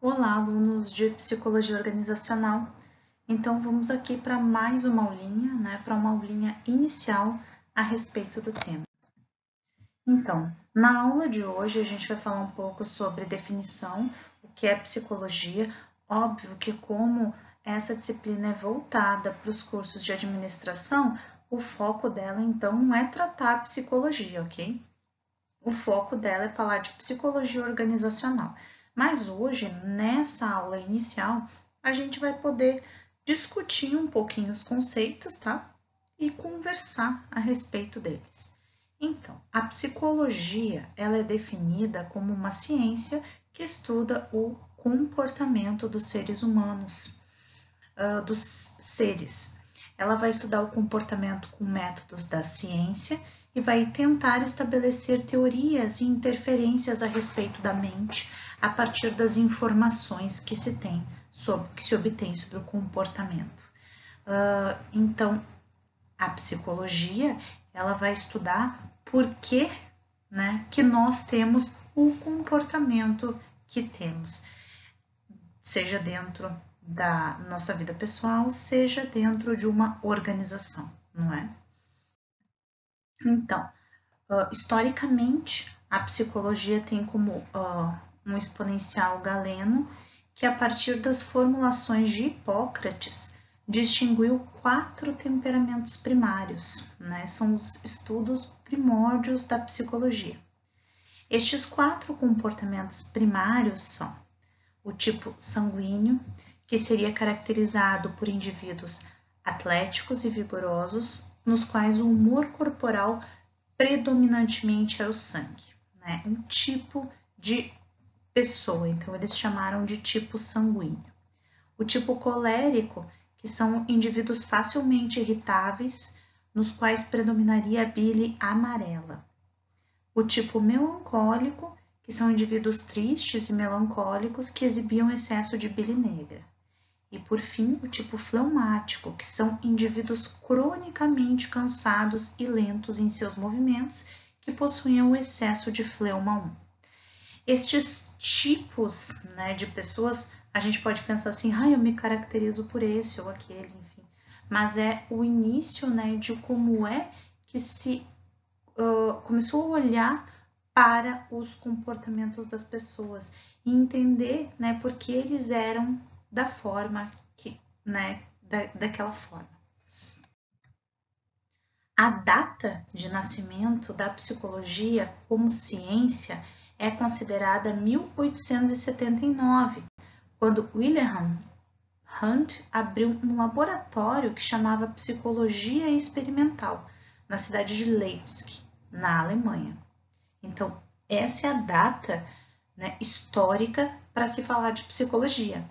Olá, alunos de Psicologia Organizacional. Então, vamos aqui para mais uma aulinha, para uma aulinha inicial a respeito do tema. Então, na aula de hoje a gente vai falar um pouco sobre definição, o que é psicologia. Óbvio que como essa disciplina é voltada para os cursos de administração, o foco dela então não é tratar a psicologia, ok? O foco dela é falar de psicologia organizacional. Mas hoje, nessa aula inicial, a gente vai poder discutir um pouquinho os conceitos, tá? E conversar a respeito deles. Então, a psicologia, ela é definida como uma ciência que estuda o comportamento dos seres humanos, dos seres. Ela vai estudar o comportamento com métodos da ciência e vai tentar estabelecer teorias e interferências a respeito da mente a partir das informações que se obtém sobre o comportamento. Então, a psicologia, ela vai estudar por que, que nós temos o comportamento que temos, seja dentro da nossa vida pessoal, seja dentro de uma organização, não é? Então, historicamente, a psicologia tem como um exponencial Galeno, que a partir das formulações de Hipócrates, distinguiu 4 temperamentos primários, né? São os estudos primórdios da psicologia. Estes 4 comportamentos primários são o tipo sanguíneo, que seria caracterizado por indivíduos atléticos e vigorosos, nos quais o humor corporal predominantemente era o sangue, né? Um tipo de pessoa, então eles chamaram de tipo sanguíneo. O tipo colérico, que são indivíduos facilmente irritáveis, nos quais predominaria a bile amarela. O tipo melancólico, que são indivíduos tristes e melancólicos que exibiam excesso de bile negra. E, por fim, o tipo fleumático, que são indivíduos cronicamente cansados e lentos em seus movimentos, que possuíam o excesso de fleuma 1. Estes tipos, de pessoas, a gente pode pensar assim, eu me caracterizo por esse ou aquele, enfim. Mas é o início, de como é que se começou a olhar para os comportamentos das pessoas e entender, por que eles eram da forma que, daquela forma. A data de nascimento da psicologia como ciência é considerada 1879, quando Wilhelm Hunt abriu um laboratório que chamava Psicologia Experimental, na cidade de Leipzig, na Alemanha. Então, essa é a data, histórica para se falar de psicologia.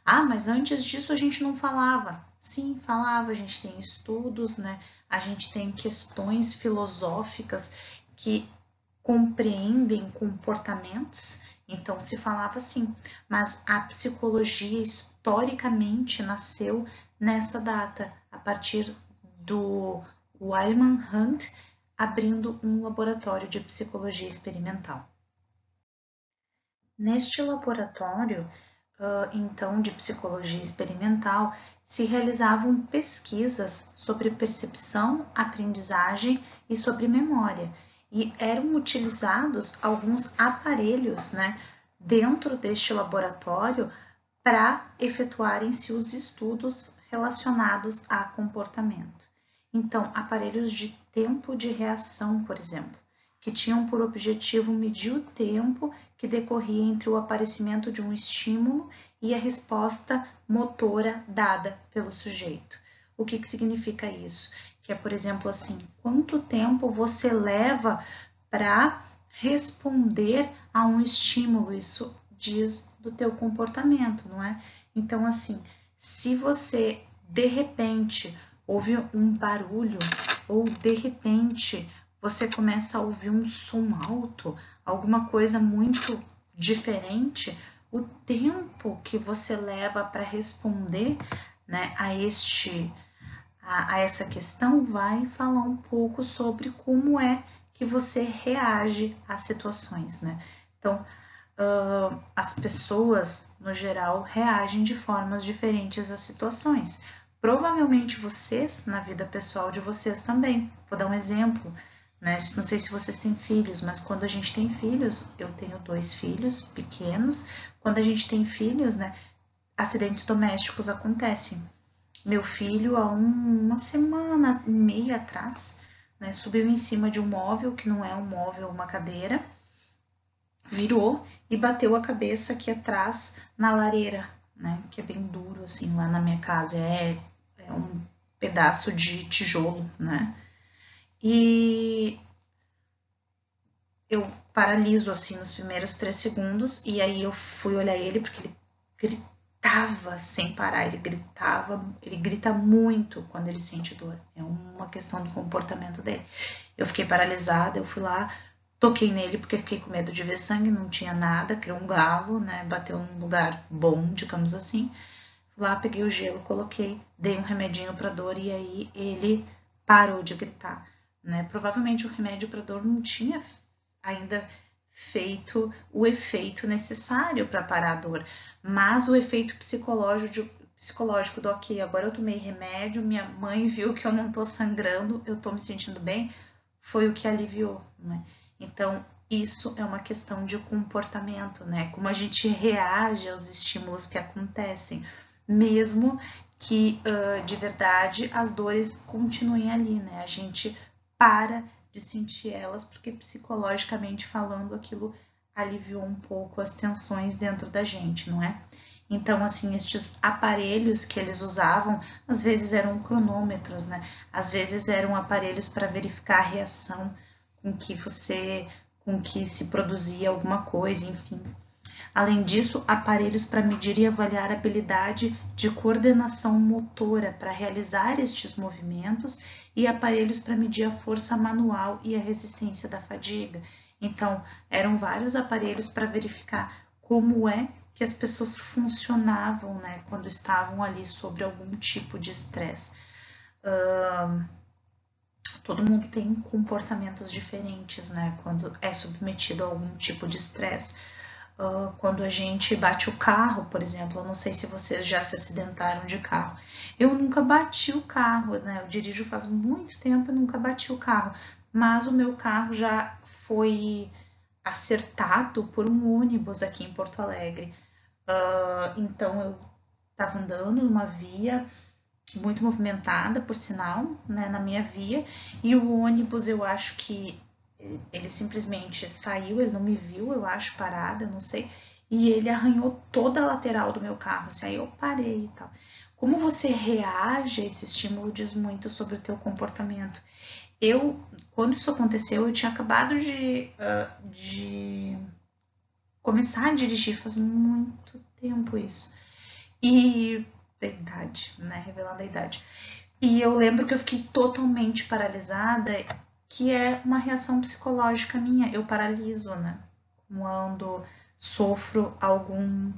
Mas antes disso a gente não falava. Sim, falava, a gente tem estudos, a gente tem questões filosóficas que compreendem comportamentos, então se falava assim, mas a psicologia historicamente nasceu nessa data, a partir do Wilhelm Hunt abrindo um laboratório de psicologia experimental. Neste laboratório, então, de psicologia experimental, se realizavam pesquisas sobre percepção, aprendizagem e sobre memória, e eram utilizados alguns aparelhos, dentro deste laboratório para efetuarem-se os estudos relacionados a comportamento. Então, aparelhos de tempo de reação, por exemplo, que tinham por objetivo medir o tempo que decorria entre o aparecimento de um estímulo e a resposta motora dada pelo sujeito. O que significa isso? Que é, por exemplo, assim, quanto tempo você leva para responder a um estímulo? Isso diz do teu comportamento, não é? Então, assim, se você de repente ouve um barulho ou de repente você começa a ouvir um som alto, alguma coisa muito diferente, o tempo que você leva para responder, a essa questão vai falar um pouco sobre como é que você reage às situações, Então, as pessoas, no geral, reagem de formas diferentes às situações. Provavelmente vocês, na vida pessoal de vocês também. Vou dar um exemplo, né? Não sei se vocês têm filhos, mas quando a gente tem filhos, eu tenho 2 filhos pequenos, quando a gente tem filhos, né, acidentes domésticos acontecem. Meu filho, há uma semana e meia atrás, né, subiu em cima de um móvel, que não é um móvel, uma cadeira, virou e bateu a cabeça aqui atrás na lareira, né, que é bem duro, assim, lá na minha casa, é um pedaço de tijolo, né, e eu paraliso, assim, nos primeiros 3 segundos, e aí eu fui olhar ele, porque ele gritava sem parar, ele grita muito quando ele sente dor, é uma questão do comportamento dele. Eu fiquei paralisada, eu fui lá, toquei nele porque fiquei com medo de ver sangue, não tinha nada, criou um galo, né, bateu num lugar bom, digamos assim. Fui lá, peguei o gelo, coloquei, dei um remedinho para dor e aí ele parou de gritar, né? Provavelmente o remédio para dor não tinha ainda feito o efeito necessário para parar a dor, mas o efeito psicológico do ok, agora eu tomei remédio, minha mãe viu que eu não tô sangrando, eu tô me sentindo bem, foi o que aliviou, né? Então, isso é uma questão de comportamento, né? Como a gente reage aos estímulos que acontecem, mesmo que de verdade as dores continuem ali, né? A gente para de sentir elas porque psicologicamente falando aquilo aliviou um pouco as tensões dentro da gente, não é? Então, assim, estes aparelhos que eles usavam, às vezes eram cronômetros, né? Às vezes eram aparelhos para verificar a reação com que se produzia alguma coisa, enfim. Além disso, aparelhos para medir e avaliar a habilidade de coordenação motora para realizar estes movimentos e aparelhos para medir a força manual e a resistência da fadiga. Então, eram vários aparelhos para verificar como é que as pessoas funcionavam, né, quando estavam ali sobre algum tipo de estresse. Todo mundo tem comportamentos diferentes, né, quando é submetido a algum tipo de estresse. Quando a gente bate o carro, por exemplo, eu não sei se vocês já se acidentaram de carro. Eu nunca bati o carro, né? Eu dirijo faz muito tempo e nunca bati o carro, mas o meu carro já foi acertado por um ônibus aqui em Porto Alegre. Então eu estava andando numa via muito movimentada, por sinal, né, na minha via, e o ônibus, eu acho que ele simplesmente saiu, ele não me viu, eu acho, parada, eu não sei, e ele arranhou toda a lateral do meu carro, assim, aí eu parei e tal. Como você reage a esse estímulo diz muito sobre o teu comportamento. Quando isso aconteceu, eu tinha acabado de começar a dirigir, faz muito tempo isso. E da idade, né? Revelando a idade. E eu lembro que eu fiquei totalmente paralisada, que é uma reação psicológica minha. Eu paraliso, né? Quando sofro algum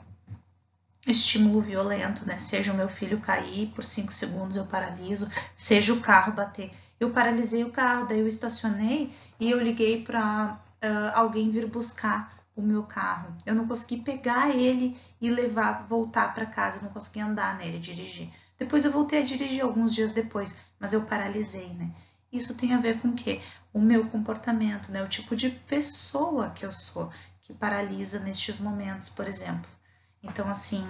estímulo violento, né? Seja o meu filho cair por 5 segundos, eu paraliso. Seja o carro bater. Eu paralisei o carro, daí eu estacionei e eu liguei para alguém vir buscar o meu carro. Eu não consegui pegar ele e voltar para casa. Eu não consegui andar nele, dirigir. Depois eu voltei a dirigir alguns dias depois, mas eu paralisei, né? Isso tem a ver com o quê? O meu comportamento, né? O tipo de pessoa que eu sou, que paralisa nestes momentos, por exemplo. Então, assim,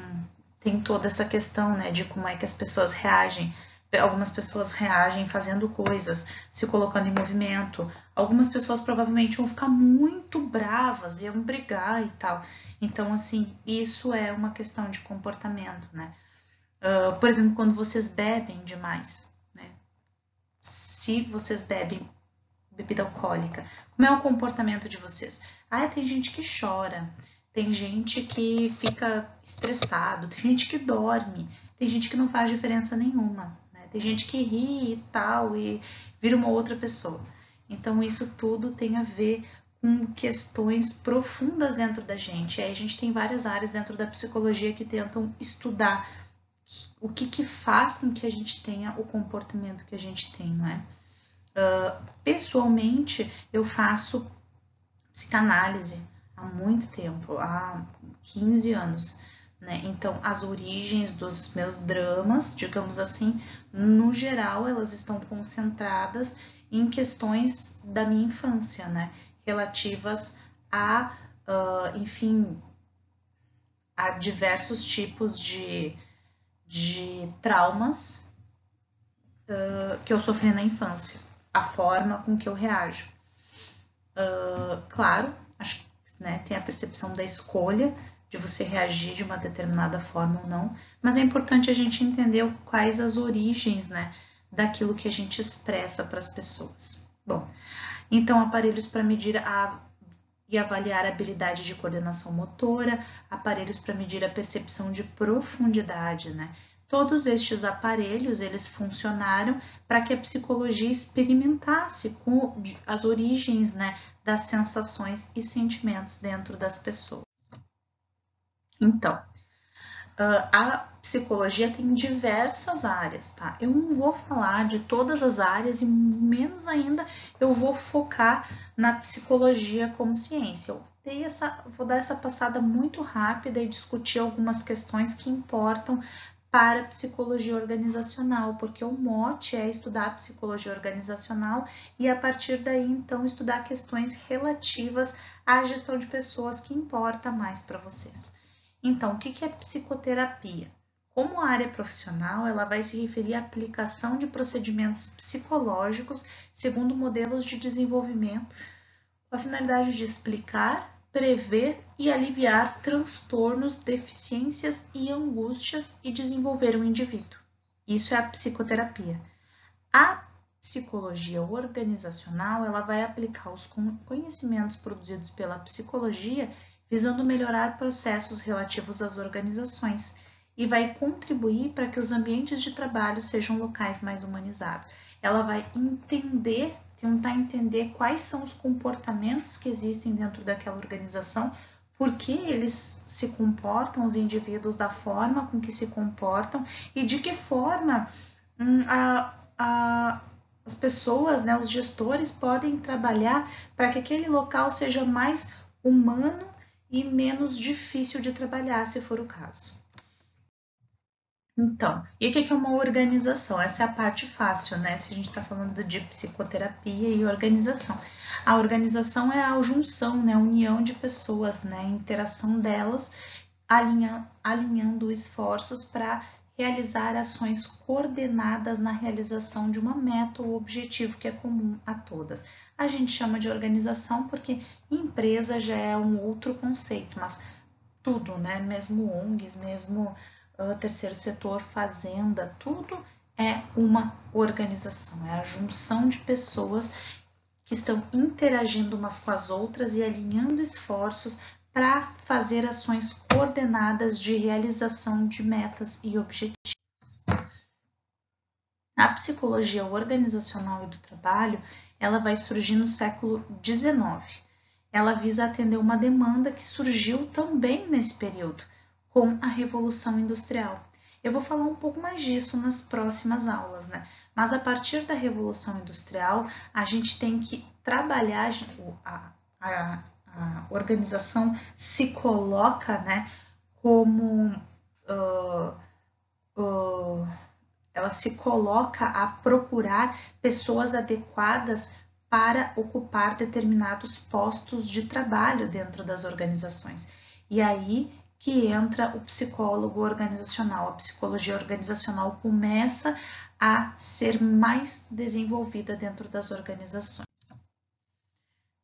tem toda essa questão, né, de como é que as pessoas reagem. Algumas pessoas reagem fazendo coisas, se colocando em movimento. Algumas pessoas provavelmente vão ficar muito bravas, iam brigar e tal. Então, assim, isso é uma questão de comportamento, né? Por exemplo, quando vocês bebem demais, né? Se vocês bebem bebida alcoólica, como é o comportamento de vocês? Tem gente que chora, tem gente que fica estressado, tem gente que dorme, tem gente que não faz diferença nenhuma, né? Tem gente que ri e tal e vira uma outra pessoa. Então isso tudo tem a ver com questões profundas dentro da gente. E aí a gente tem várias áreas dentro da psicologia que tentam estudar o que faz com que a gente tenha o comportamento que a gente tem, não é? Pessoalmente, eu faço psicanálise, há muito tempo, há 15 anos. Né? Então, as origens dos meus dramas, digamos assim, no geral, elas estão concentradas em questões da minha infância, né? Relativas a, enfim, a diversos tipos de traumas que eu sofri na infância, a forma com que eu reajo. Claro, acho que né, tem a percepção da escolha de você reagir de uma determinada forma ou não, mas é importante a gente entender quais as origens, né, daquilo que a gente expressa para as pessoas. Bom, então aparelhos para medir e avaliar a habilidade de coordenação motora, aparelhos para medir a percepção de profundidade, né? Todos estes aparelhos, eles funcionaram para que a psicologia experimentasse com as origens, né, das sensações e sentimentos dentro das pessoas. Então, a psicologia tem diversas áreas, tá? Eu não vou falar de todas as áreas e menos ainda eu vou focar na psicologia como ciência. Vou dar essa passada muito rápida e discutir algumas questões que importam para a psicologia organizacional, porque o mote é estudar a psicologia organizacional e a partir daí então estudar questões relativas à gestão de pessoas que importa mais para vocês. Então, o que é psicoterapia? Como área profissional, ela vai se referir à aplicação de procedimentos psicológicos segundo modelos de desenvolvimento, com a finalidade de explicar, prever e aliviar transtornos, deficiências e angústias e desenvolver o indivíduo. Isso é a psicoterapia. A psicologia organizacional, ela vai aplicar os conhecimentos produzidos pela psicologia visando melhorar processos relativos às organizações e vai contribuir para que os ambientes de trabalho sejam locais mais humanizados. Ela vai tentar entender quais são os comportamentos que existem dentro daquela organização, por que eles se comportam, os indivíduos, da forma com que se comportam e de que forma as pessoas, né, os gestores podem trabalhar para que aquele local seja mais humano e menos difícil de trabalhar, se for o caso. Então, e o que é uma organização? Essa é a parte fácil, né? Se a gente está falando de psicoterapia e organização. A organização é a junção, né? A união de pessoas, né? A interação delas, alinhando esforços para realizar ações coordenadas na realização de uma meta ou objetivo que é comum a todas. A gente chama de organização porque empresa já é um outro conceito, mas tudo, né? Mesmo ONGs, mesmo terceiro setor, fazenda, tudo é uma organização, é a junção de pessoas que estão interagindo umas com as outras e alinhando esforços para fazer ações coordenadas de realização de metas e objetivos. A psicologia organizacional e do trabalho, ela vai surgir no século XIX. Ela visa atender uma demanda que surgiu também nesse período, com a Revolução Industrial. Eu vou falar um pouco mais disso nas próximas aulas, né? Mas a partir da Revolução Industrial, a gente tem que trabalhar, a organização se coloca, né, como ela se coloca a procurar pessoas adequadas para ocupar determinados postos de trabalho dentro das organizações. E aí que entra o psicólogo organizacional. A psicologia organizacional começa a ser mais desenvolvida dentro das organizações.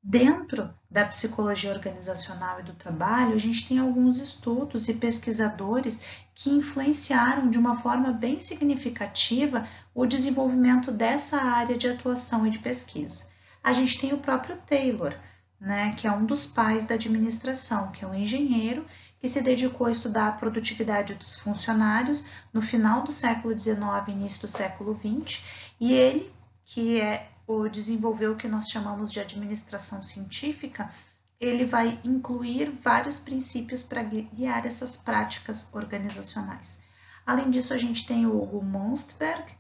Dentro da psicologia organizacional e do trabalho, a gente tem alguns estudos e pesquisadores que influenciaram de uma forma bem significativa o desenvolvimento dessa área de atuação e de pesquisa. A gente tem o próprio Taylor, né, que é um dos pais da administração, que é um engenheiro que se dedicou a estudar a produtividade dos funcionários no final do século XIX e início do século XX, e ele, que desenvolveu o que nós chamamos de administração científica, ele vai incluir vários princípios para guiar essas práticas organizacionais. Além disso, a gente tem o Hugo Monstberg,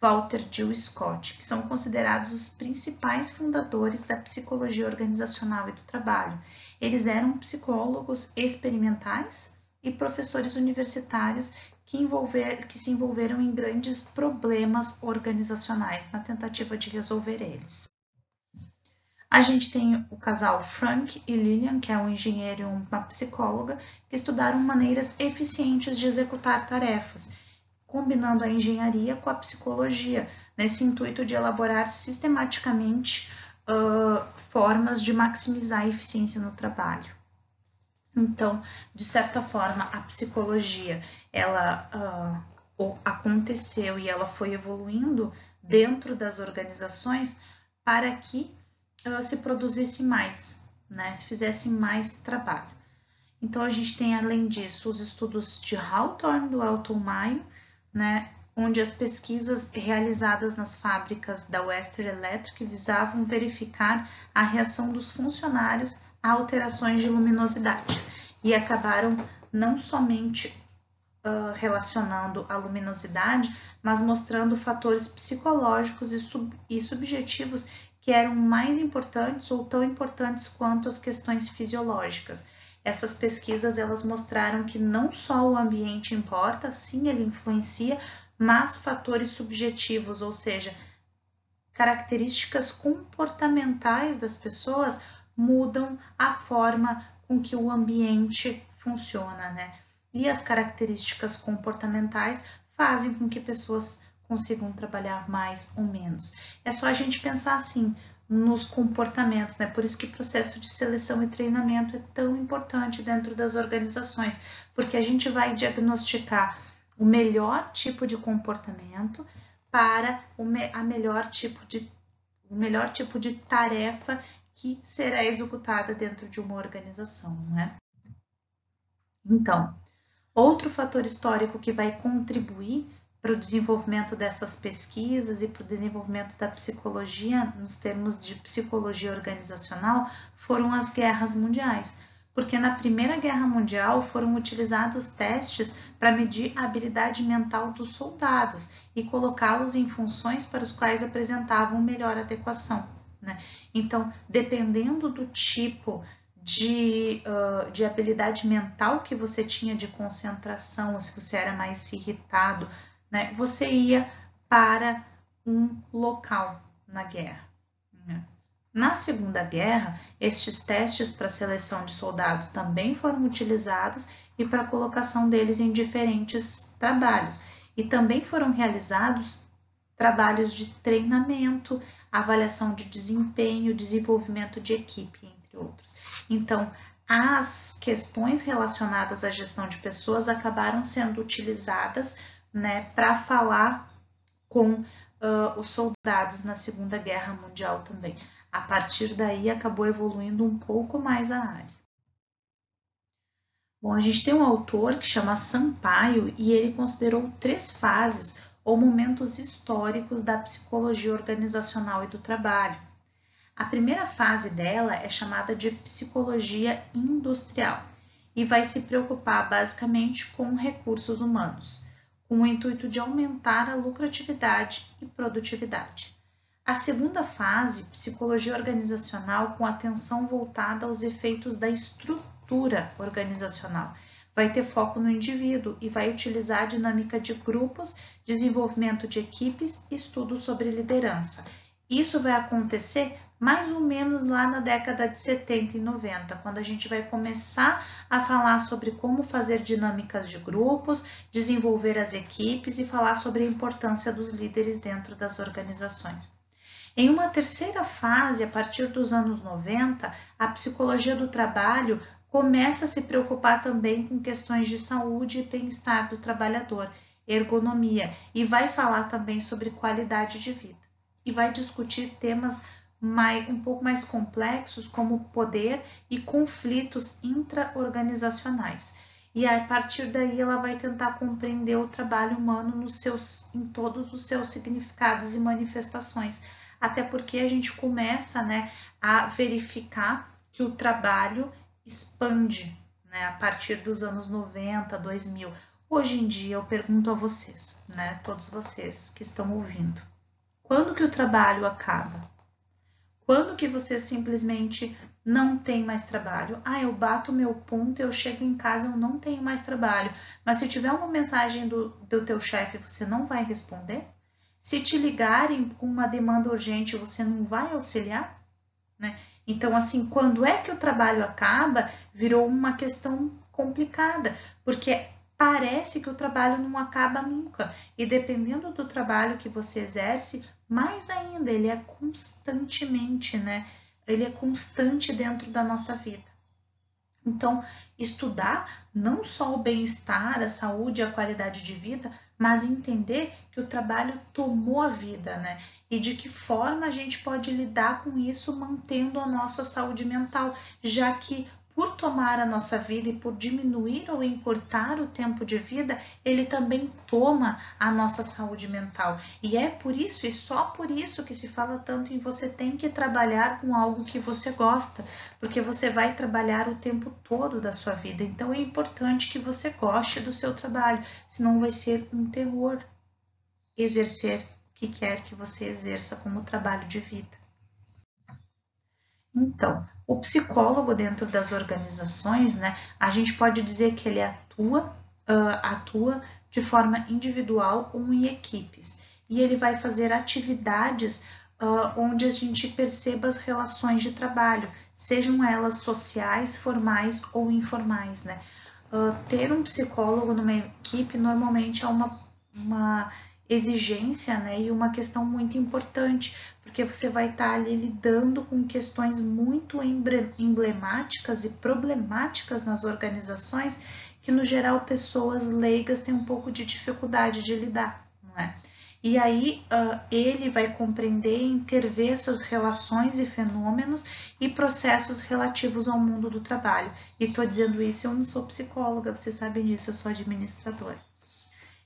Walter Dill Scott, que são considerados os principais fundadores da psicologia organizacional e do trabalho. Eles eram psicólogos experimentais e professores universitários que se envolveram em grandes problemas organizacionais na tentativa de resolver eles. A gente tem o casal Frank e Lillian, que é um engenheiro e uma psicóloga, que estudaram maneiras eficientes de executar tarefas, combinando a engenharia com a psicologia, nesse intuito de elaborar sistematicamente formas de maximizar a eficiência no trabalho. Então, de certa forma, a psicologia, ela aconteceu e ela foi evoluindo dentro das organizações para que se produzisse mais, né? Se fizesse mais trabalho. Então, a gente tem, além disso, os estudos de Hawthorne, do Elton Mayo, né? Onde as pesquisas realizadas nas fábricas da Western Electric visavam verificar a reação dos funcionários a alterações de luminosidade e acabaram não somente relacionando a luminosidade, mas mostrando fatores psicológicos e subjetivos que eram mais importantes ou tão importantes quanto as questões fisiológicas. Essas pesquisas elas mostraram que não só o ambiente importa, sim, ele influencia, mas fatores subjetivos, ou seja, características comportamentais das pessoas mudam a forma com que o ambiente funciona, né? E as características comportamentais fazem com que pessoas consigam trabalhar mais ou menos. É só a gente pensar assim nos comportamentos, né? Por isso que o processo de seleção e treinamento é tão importante dentro das organizações, porque a gente vai diagnosticar o melhor tipo de comportamento para o melhor tipo de tarefa que será executada dentro de uma organização, né? Então, outro fator histórico que vai contribuir para o desenvolvimento dessas pesquisas e para o desenvolvimento da psicologia, nos termos de psicologia organizacional, foram as guerras mundiais. Porque na Primeira Guerra Mundial foram utilizados testes para medir a habilidade mental dos soldados e colocá-los em funções para as quais apresentavam melhor adequação, né? Então, dependendo do tipo de habilidade mental que você tinha de concentração, ou se você era mais irritado, né, você ia para um local na guerra, né? Na Segunda Guerra, estes testes para seleção de soldados também foram utilizados e para a colocação deles em diferentes trabalhos. E também foram realizados trabalhos de treinamento, avaliação de desempenho, desenvolvimento de equipe, entre outros. Então, as questões relacionadas à gestão de pessoas acabaram sendo utilizadas, né, para falar com os soldados na Segunda Guerra Mundial também. A partir daí, acabou evoluindo um pouco mais a área. Bom, a gente tem um autor que chama Sampaio e ele considerou 3 fases ou momentos históricos da psicologia organizacional e do trabalho. A primeira fase dela é chamada de psicologia industrial e vai se preocupar basicamente com recursos humanos, com o intuito de aumentar a lucratividade e produtividade. A segunda fase, psicologia organizacional, com atenção voltada aos efeitos da estrutura organizacional, vai ter foco no indivíduo e vai utilizar a dinâmica de grupos, desenvolvimento de equipes e estudos sobre liderança. Isso vai acontecer mais ou menos lá na década de 70 e 90, quando a gente vai começar a falar sobre como fazer dinâmicas de grupos, desenvolver as equipes e falar sobre a importância dos líderes dentro das organizações. Em uma terceira fase, a partir dos anos 90, a psicologia do trabalho começa a se preocupar também com questões de saúde e bem-estar do trabalhador, ergonomia, e vai falar também sobre qualidade de vida. E vai discutir temas um pouco mais complexos, como poder e conflitos intra-organizacionais. E a partir daí ela vai tentar compreender o trabalho humano em todos os seus significados e manifestações. Até porque a gente começa, né, a verificar que o trabalho expande, né, a partir dos anos 90, 2000. Hoje em dia eu pergunto a vocês, né, todos vocês que estão ouvindo, quando que o trabalho acaba? Quando que você simplesmente não tem mais trabalho? Ah, eu bato meu ponto, eu chego em casa, eu não tenho mais trabalho. Mas se tiver uma mensagem do teu chefe, você não vai responder? Se te ligarem com uma demanda urgente, você não vai auxiliar? Né? Então, assim, quando é que o trabalho acaba, virou uma questão complicada, porque parece que o trabalho não acaba nunca. E dependendo do trabalho que você exerce, mais ainda, ele é constantemente, né? Ele é constante dentro da nossa vida. Então, estudar não só o bem-estar, a saúde e a qualidade de vida, mas entender que o trabalho tomou a vida, né? E de que forma a gente pode lidar com isso mantendo a nossa saúde mental, já que por tomar a nossa vida e por diminuir ou encurtar o tempo de vida, ele também toma a nossa saúde mental. E é por isso e só por isso que se fala tanto em você tem que trabalhar com algo que você gosta, porque você vai trabalhar o tempo todo da sua vida. Então é importante que você goste do seu trabalho, senão vai ser um terror exercer o que quer que você exerça como trabalho de vida. Então, o psicólogo dentro das organizações, né, a gente pode dizer que ele atua de forma individual ou em equipes. E ele vai fazer atividades onde a gente perceba as relações de trabalho, sejam elas sociais, formais ou informais, né? Ter um psicólogo numa equipe normalmente é uma exigência, né, e uma questão muito importante, porque você vai estar ali lidando com questões muito emblemáticas e problemáticas nas organizações que, no geral, pessoas leigas têm um pouco de dificuldade de lidar, não é? E aí ele vai compreender e interver essas relações e fenômenos e processos relativos ao mundo do trabalho. E estou dizendo isso, eu não sou psicóloga, vocês sabem disso, eu sou administradora.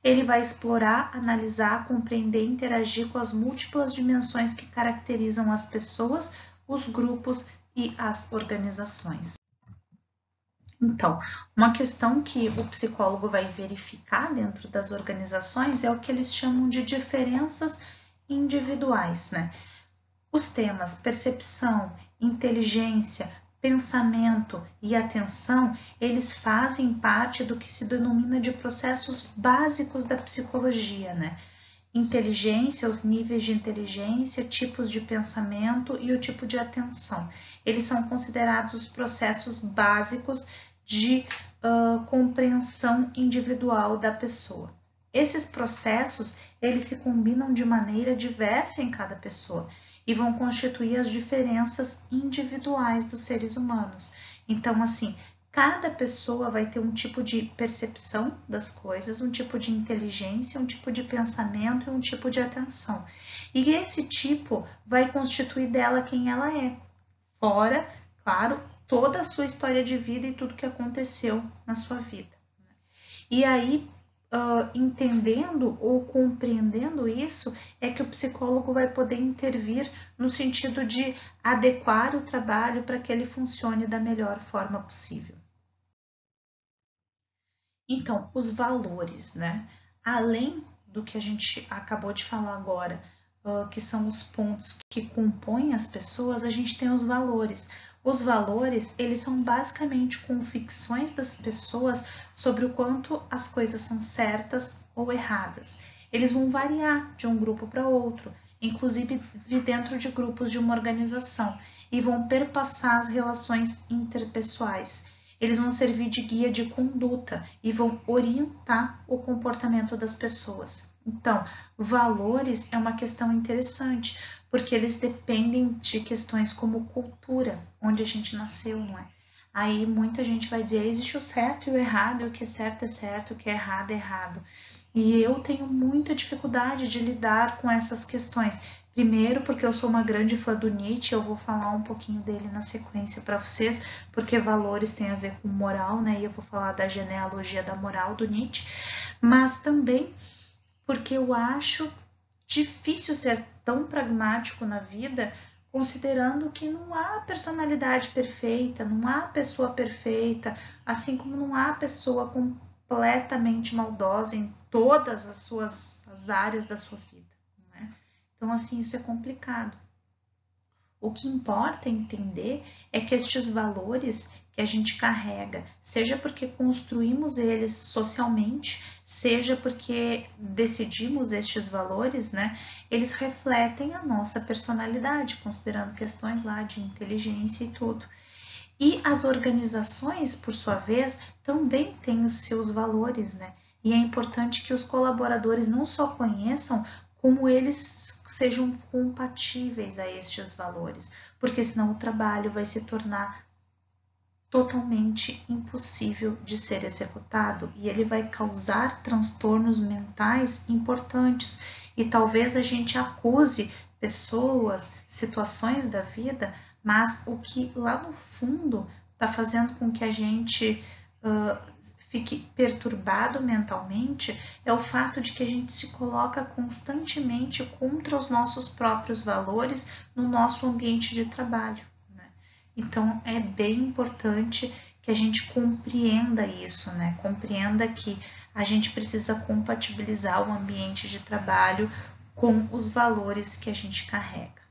Ele vai explorar, analisar, compreender e interagir com as múltiplas dimensões que caracterizam as pessoas, os grupos e as organizações. Então, uma questão que o psicólogo vai verificar dentro das organizações é o que eles chamam de diferenças individuais, né? Os temas percepção, inteligência, pensamento e atenção, eles fazem parte do que se denomina de processos básicos da psicologia, né? Inteligência, os níveis de inteligência, tipos de pensamento e o tipo de atenção. Eles são considerados os processos básicos de compreensão individual da pessoa. Esses processos, eles se combinam de maneira diversa em cada pessoa e vão constituir as diferenças individuais dos seres humanos. Então, assim, cada pessoa vai ter um tipo de percepção das coisas, um tipo de inteligência, um tipo de pensamento e um tipo de atenção. E esse tipo vai constituir dela quem ela é. Fora, claro, toda a sua história de vida e tudo que aconteceu na sua vida. E aí, entendendo ou compreendendo isso, é que o psicólogo vai poder intervir no sentido de adequar o trabalho para que ele funcione da melhor forma possível. Então, os valores, né? Além do que a gente acabou de falar agora, que são os pontos que compõem as pessoas, a gente tem os valores. Os valores, eles são basicamente convicções das pessoas sobre o quanto as coisas são certas ou erradas. Eles vão variar de um grupo para outro, inclusive dentro de grupos de uma organização, e vão perpassar as relações interpessoais. Eles vão servir de guia de conduta e vão orientar o comportamento das pessoas. Então, valores é uma questão interessante, porque eles dependem de questões como cultura, onde a gente nasceu, não é? Aí muita gente vai dizer, existe o certo e o errado, e o que é certo, o que é errado. E eu tenho muita dificuldade de lidar com essas questões. Primeiro, porque eu sou uma grande fã do Nietzsche, eu vou falar um pouquinho dele na sequência para vocês, porque valores têm a ver com moral, né? E eu vou falar da genealogia da moral do Nietzsche, mas também porque eu acho difícil ser tão pragmático na vida, considerando que não há personalidade perfeita, não há pessoa perfeita, assim como não há pessoa completamente maldosa em todas as áreas da sua vida, né? Então, assim, isso é complicado. O que importa entender é que estes valores que a gente carrega, seja porque construímos eles socialmente, seja porque decidimos estes valores, né? Eles refletem a nossa personalidade, considerando questões lá de inteligência e tudo. E as organizações, por sua vez, também têm os seus valores, né? E é importante que os colaboradores não só conheçam, como eles sejam compatíveis a estes valores, porque senão o trabalho vai se tornar totalmente impossível de ser executado e ele vai causar transtornos mentais importantes e talvez a gente acuse pessoas, situações da vida, mas o que lá no fundo está fazendo com que a gente fique perturbado mentalmente é o fato de que a gente se coloca constantemente contra os nossos próprios valores no nosso ambiente de trabalho. Então, é bem importante que a gente compreenda isso, né? Compreenda que a gente precisa compatibilizar o ambiente de trabalho com os valores que a gente carrega.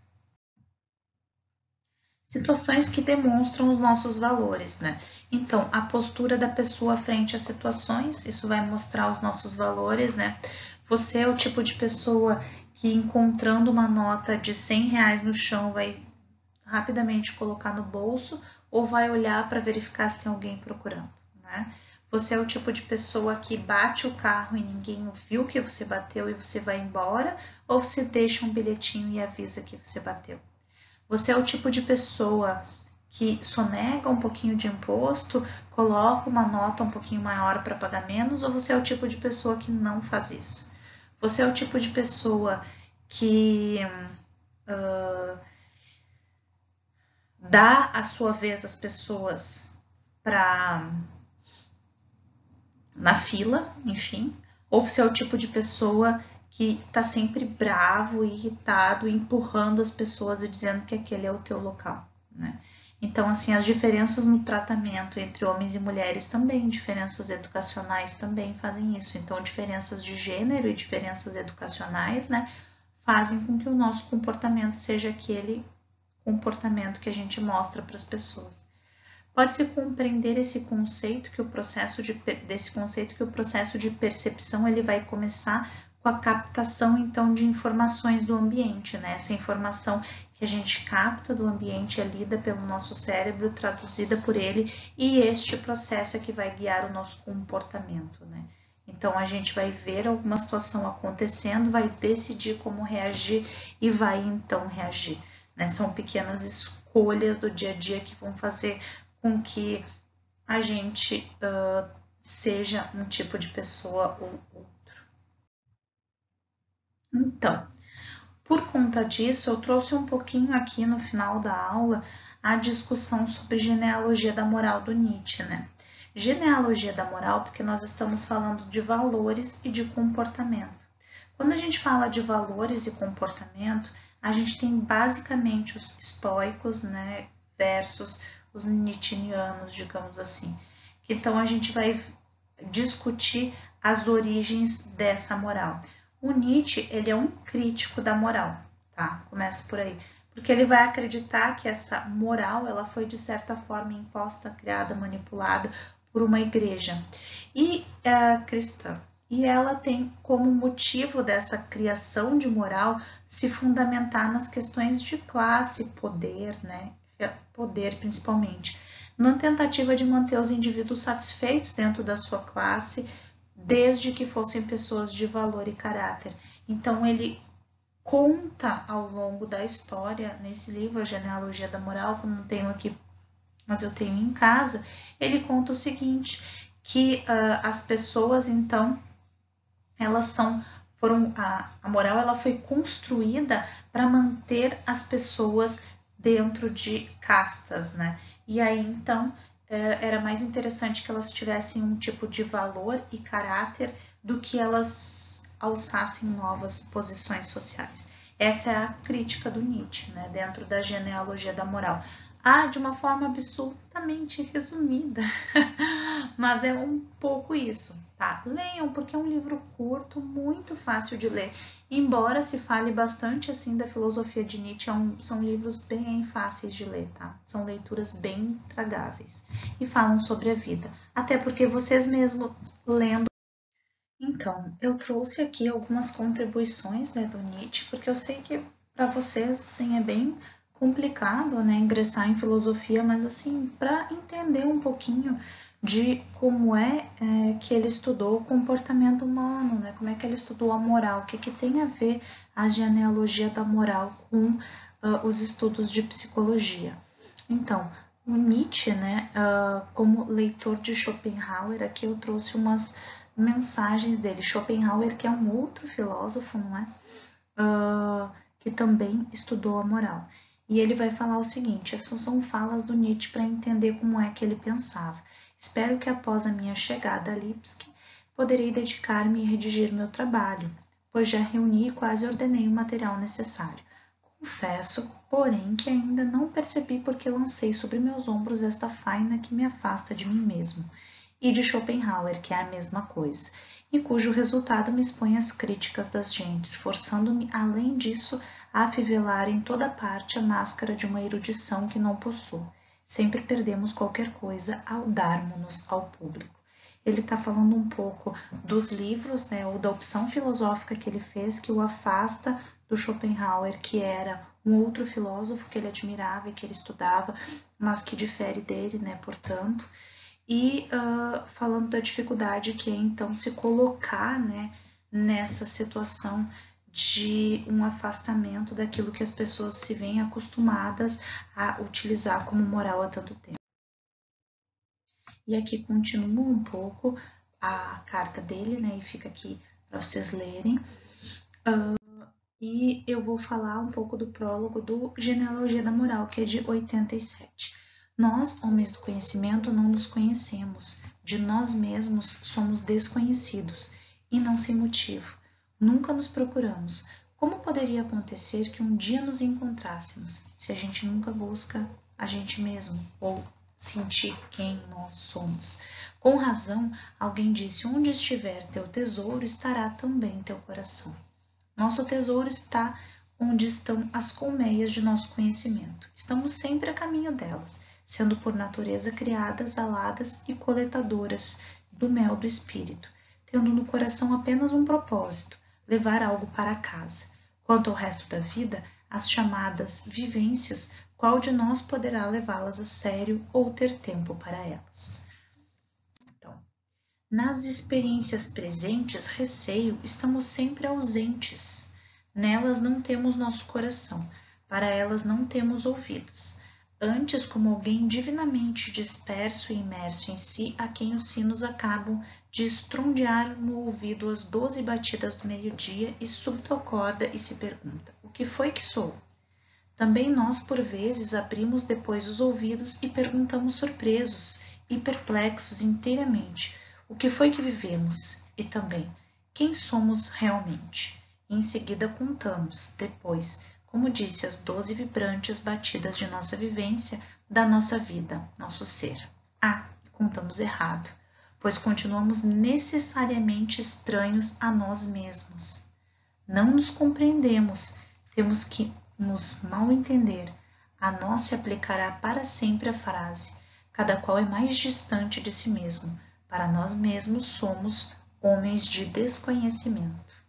Situações que demonstram os nossos valores, né? Então, a postura da pessoa frente às situações, isso vai mostrar os nossos valores, né? Você é o tipo de pessoa que, encontrando uma nota de R$100 no chão, vai rapidamente colocar no bolso ou vai olhar para verificar se tem alguém procurando, né? Você é o tipo de pessoa que bate o carro e ninguém viu que você bateu e você vai embora, ou você deixa um bilhetinho e avisa que você bateu? Você é o tipo de pessoa que sonega um pouquinho de imposto, coloca uma nota um pouquinho maior para pagar menos, ou você é o tipo de pessoa que não faz isso? Você é o tipo de pessoa que dá a sua vez as pessoas na fila, enfim, ou você é o tipo de pessoa que está sempre bravo, irritado, empurrando as pessoas e dizendo que aquele é o teu local, né? Então, assim, as diferenças no tratamento entre homens e mulheres também, diferenças educacionais também fazem isso. Então, diferenças de gênero e diferenças educacionais, né, fazem com que o nosso comportamento seja aquele comportamento que a gente mostra para as pessoas. Pode-se compreender esse conceito que o processo de percepção ele vai começar com a captação então de informações do ambiente, né? Essa informação que a gente capta do ambiente é lida pelo nosso cérebro, traduzida por ele, e este processo é que vai guiar o nosso comportamento, né? Então a gente vai ver alguma situação acontecendo, vai decidir como reagir e vai então reagir, né? São pequenas escolhas do dia a dia que vão fazer com que a gente seja um tipo de pessoa ou outro. Então, por conta disso, eu trouxe um pouquinho aqui no final da aula a discussão sobre genealogia da moral do Nietzsche, né? Genealogia da moral, porque nós estamos falando de valores e de comportamento. Quando a gente fala de valores e comportamento, a gente tem basicamente os estoicos, né, versus os nietzscheanos, digamos assim. Então a gente vai discutir as origens dessa moral. O Nietzsche, ele é um crítico da moral, tá? Começa por aí. Porque ele vai acreditar que essa moral, ela foi de certa forma imposta, criada, manipulada por uma igreja e cristã. E ela tem como motivo dessa criação de moral se fundamentar nas questões de classe, poder, né? Poder principalmente, numa tentativa de manter os indivíduos satisfeitos dentro da sua classe, desde que fossem pessoas de valor e caráter. Então ele conta ao longo da história, nesse livro, A Genealogia da Moral, que eu não tenho aqui, mas eu tenho em casa, ele conta o seguinte, que as pessoas, então, elas a moral ela foi construída para manter as pessoas dentro de castas, né? E aí, então, era mais interessante que elas tivessem um tipo de valor e caráter do que elas alçassem novas posições sociais. Essa é a crítica do Nietzsche, né? Dentro da genealogia da moral. De uma forma absolutamente resumida, Mas é um pouco isso, tá? Leiam, porque é um livro curto, muito fácil de ler. Embora se fale bastante assim da filosofia de Nietzsche, são livros bem fáceis de ler, tá? São leituras bem tragáveis e falam sobre a vida. Até porque vocês mesmos lendo. Então, eu trouxe aqui algumas contribuições, né, do Nietzsche, porque eu sei que para vocês assim é bem complicado, né, ingressar em filosofia, mas assim, para entender um pouquinho de como que ele estudou o comportamento humano, né, como é que ele estudou a moral, o que tem a ver a genealogia da moral com os estudos de psicologia. Então, o Nietzsche, né, como leitor de Schopenhauer, aqui eu trouxe umas mensagens dele. Schopenhauer, que é um outro filósofo, não é? Que também estudou a moral. E ele vai falar o seguinte: essas são falas do Nietzsche para entender como é que ele pensava. Espero que após a minha chegada a Lipsk, poderei dedicar-me a redigir meu trabalho, pois já reuni e quase ordenei o material necessário. Confesso, porém, que ainda não percebi porque lancei sobre meus ombros esta faina que me afasta de mim mesmo, e de Schopenhauer, que é a mesma coisa, e cujo resultado me expõe às críticas das gentes, forçando-me, além disso, a afivelar em toda parte a máscara de uma erudição que não possuo. Sempre perdemos qualquer coisa ao darmos-nos ao público. Ele está falando um pouco dos livros, né, ou da opção filosófica que ele fez, que o afasta do Schopenhauer, que era um outro filósofo que ele admirava e que ele estudava, mas que difere dele, né, portanto, e falando da dificuldade que é então se colocar, né, nessa situação de um afastamento daquilo que as pessoas se veem acostumadas a utilizar como moral há tanto tempo. E aqui continua um pouco a carta dele, né, e fica aqui para vocês lerem. E eu vou falar um pouco do prólogo do Genealogia da Moral, que é de 87. Nós, homens do conhecimento, não nos conhecemos. De nós mesmos somos desconhecidos, e não sem motivo. Nunca nos procuramos. Como poderia acontecer que um dia nos encontrássemos, se a gente nunca busca a gente mesmo, ou sentir quem nós somos? Com razão, alguém disse: onde estiver teu tesouro, estará também teu coração. Nosso tesouro está onde estão as colmeias de nosso conhecimento. Estamos sempre a caminho delas, sendo por natureza criadas, aladas e coletadoras do mel do espírito, tendo no coração apenas um propósito: levar algo para casa. Quanto ao resto da vida, as chamadas vivências, qual de nós poderá levá-las a sério ou ter tempo para elas? Então, nas experiências presentes, receio, estamos sempre ausentes. Nelas não temos nosso coração, para elas não temos ouvidos. Antes, como alguém divinamente disperso e imerso em si, a quem os sinos acabam de estrondear no ouvido as 12 batidas do meio-dia, e súbito acorda e se pergunta: o que foi que sou? Também nós, por vezes, abrimos depois os ouvidos e perguntamos surpresos e perplexos inteiramente: o que foi que vivemos? E também, quem somos realmente? E em seguida contamos, depois, como disse, as 12 vibrantes batidas de nossa vivência, da nossa vida, nosso ser. Contamos errado, pois continuamos necessariamente estranhos a nós mesmos. Não nos compreendemos, temos que nos mal entender. A nós se aplicará para sempre a frase: cada qual é mais distante de si mesmo. Para nós mesmos somos homens de desconhecimento.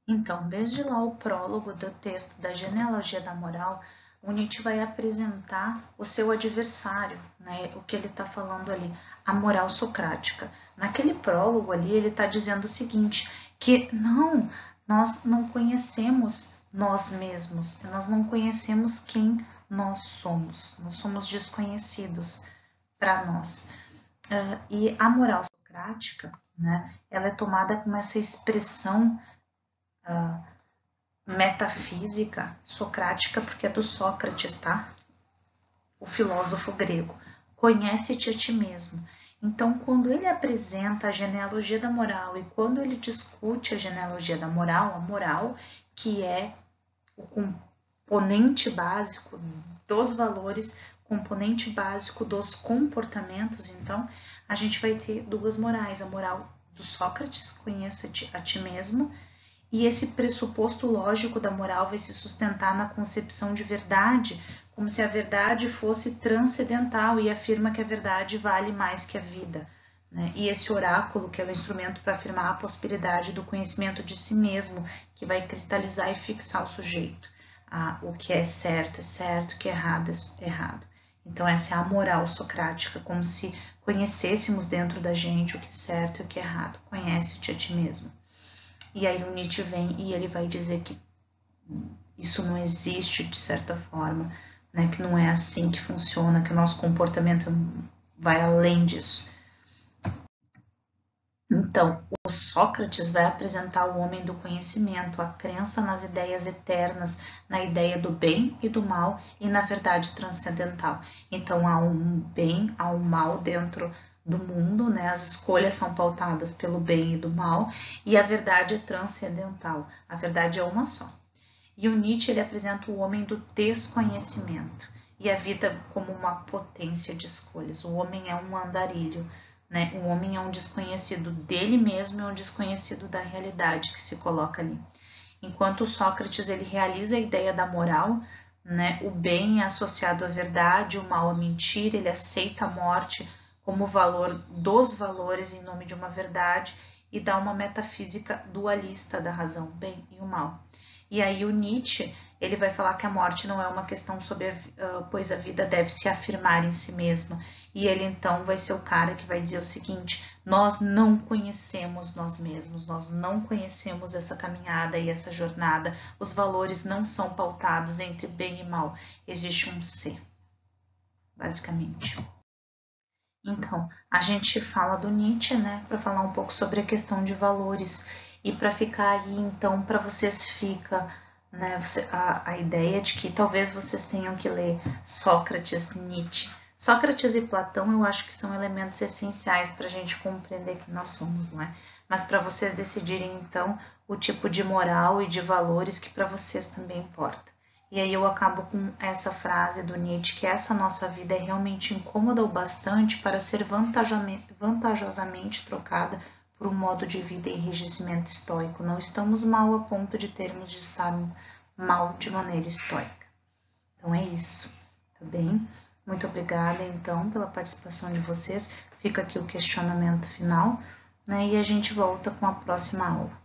Então, desde lá o prólogo do texto da Genealogia da Moral, o Nietzsche vai apresentar o seu adversário, né, o que ele está falando ali, a moral socrática. Naquele prólogo ali, ele está dizendo o seguinte, que nós não conhecemos nós mesmos, nós não conhecemos quem nós somos desconhecidos para nós. E a moral socrática, né, ela é tomada como essa expressão metafísica socrática, porque é do Sócrates, tá? O filósofo grego. Conhece-te a ti mesmo. Então, quando ele apresenta a genealogia da moral e quando ele discute a genealogia da moral, a moral, que é o componente básico dos valores componente básico dos comportamentos, então, a gente vai ter duas morais. A moral do Sócrates, conheça-te a ti mesmo, e esse pressuposto lógico da moral vai se sustentar na concepção de verdade, como se a verdade fosse transcendental e afirma que a verdade vale mais que a vida. Né? E esse oráculo, que é o instrumento para afirmar a possibilidade do conhecimento de si mesmo, que vai cristalizar e fixar o sujeito. O que é certo, o que é errado. Então essa é a moral socrática, como se conhecêssemos dentro da gente o que é certo e o que é errado. Conhece-te a ti mesmo. E aí o Nietzsche vem e ele vai dizer que isso não existe de certa forma, né? Que não é assim que funciona, que o nosso comportamento vai além disso. Então, o Sócrates vai apresentar o homem do conhecimento, a crença nas ideias eternas, na ideia do bem e do mal e na verdade transcendental. Então, há um bem, há um mal dentro do mundo, né? As escolhas são pautadas pelo bem e do mal e a verdade é transcendental. A verdade é uma só. E o Nietzsche ele apresenta o homem do desconhecimento e a vida como uma potência de escolhas. O homem é um andarilho. Né? O homem é um desconhecido dele mesmo, é um desconhecido da realidade que se coloca ali. Enquanto o Sócrates ele realiza a ideia da moral, né? O bem é associado à verdade, o mal à mentira, ele aceita a morte como valor dos valores em nome de uma verdade e dá uma metafísica dualista da razão, o bem e o mal. E aí o Nietzsche ele vai falar que a morte não é uma questão sobre pois a vida deve se afirmar em si mesma. E ele então vai ser o cara que vai dizer o seguinte: nós não conhecemos nós mesmos, nós não conhecemos essa caminhada e essa jornada, os valores não são pautados entre bem e mal, existe um ser, basicamente. Então, a gente fala do Nietzsche, né, para falar um pouco sobre a questão de valores e para ficar aí, então, para vocês fica, né, a ideia de que talvez vocês tenham que ler Sócrates, Nietzsche. Sócrates e Platão eu acho que são elementos essenciais para a gente compreender quem nós somos, não é? Mas para vocês decidirem então o tipo de moral e de valores que para vocês também importa. E aí eu acabo com essa frase do Nietzsche, que essa nossa vida é realmente incômoda o bastante para ser vantajosamente trocada por um modo de vida e enrijecimento estoico. Não estamos mal a ponto de termos de estar mal de maneira estoica. Então é isso, tá bem? Muito obrigada, então, pela participação de vocês. Fica aqui o questionamento final, né? E a gente volta com a próxima aula.